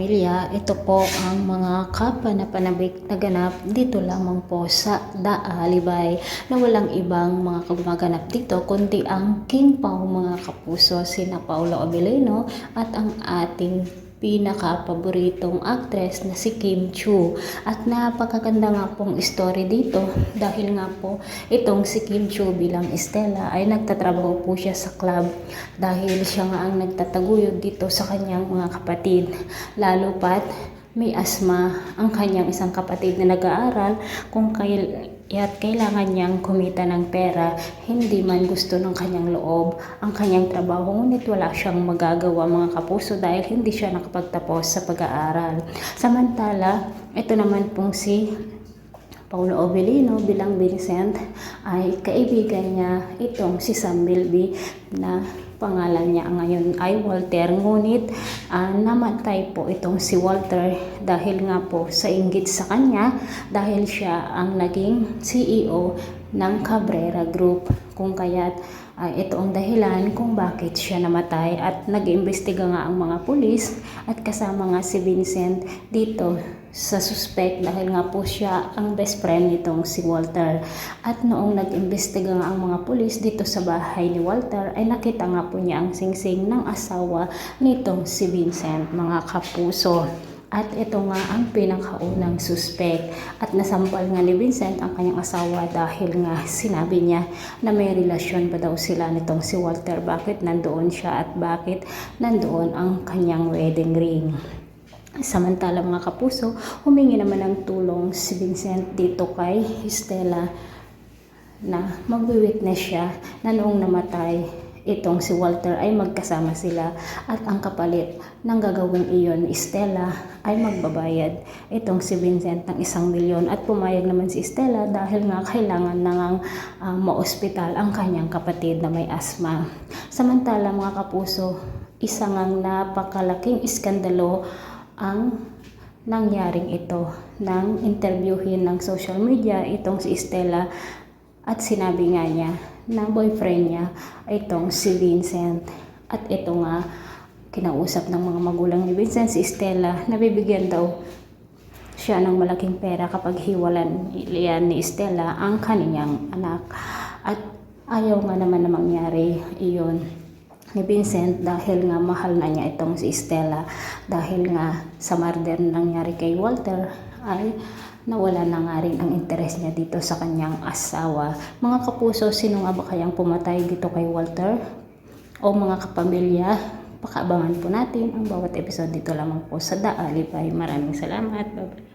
kapamilya, ito po ang mga kapanapanabik na ganap dito lamang po sa Daalibay na walang ibang mga gumaganap dito kundi ang King Pao mga kapuso, sina Paolo Abilino at ang ating pinaka-paboritong actress na si Kim Chiu. At napakaganda nga pong story dito dahil nga po itong si Kim Chiu bilang Estela ay nagtatrabaho po siya sa club dahil siya nga ang nagtataguyod dito sa kanyang mga kapatid. Lalo pat may asma ang kanyang isang kapatid na nag-aaral kung kaya't kailangan niyang kumita ng pera, hindi man gusto ng kanyang loob ang kanyang trabaho, ngunit wala siyang magagawa mga kapuso dahil hindi siya nakapagtapos sa pag-aaral. Samantala, ito naman pong si Paolo Abilino bilang Vincent ay kaibigan niya itong si Sam Bilby na pangalan niya ngayon ay Walter, ngunit namatay po itong si Walter dahil nga po sa inggit sa kanya dahil siya ang naging CEO ng Cabrera Group, kung kaya't ito ang dahilan kung bakit siya namatay at nag-iimbestiga nga ang mga pulis at kasama nga si Vincent dito sa suspect dahil nga po siya ang best friend nitong si Walter. At noong nag-imbestiga nga ang mga pulis dito sa bahay ni Walter ay nakita nga po niya ang singsing ng asawa nitong si Vincent mga kapuso. At ito nga ang pinakaunang suspect at nasampal nga ni Vincent ang kanyang asawa dahil nga sinabi niya na may relasyon pa daw sila nitong si Walter, bakit nandoon siya at bakit nandoon ang kanyang wedding ring. Samantala mga kapuso, humingi naman ng tulong si Vincent dito kay Estela na magwi-witness siya na noong namatay itong si Walter ay magkasama sila at ang kapalit ng gagawin iyon ni Estela ay magbabayad itong si Vincent ng 1 milyon at pumayag naman si Estela dahil nga kailangan nang ma-ospital ang kanyang kapatid na may asma. Samantala mga kapuso, isang napakalaking iskandalo ang nangyaring ito nang interviewin ng social media itong si Estela at sinabi nga niya na boyfriend niya itong si Vincent. At ito nga, kinausap ng mga magulang ni Vincent si Estela na bibigyan daw siya ng malaking pera kapag hiwalan ni Estela ang kaniyang anak. At ayaw nga naman na mangyari iyon ni Vincent dahil nga mahal na niya itong si Estela dahil nga sa murder na nangyari kay Walter ay nawala na nga rin ang interes niya dito sa kanyang asawa. Mga kapuso, sino nga ba kayang pumatay dito kay Walter? O mga kapamilya, pakaabangan po natin ang bawat episode dito lamang po sa Daalibay. Maraming salamat. Bye-bye.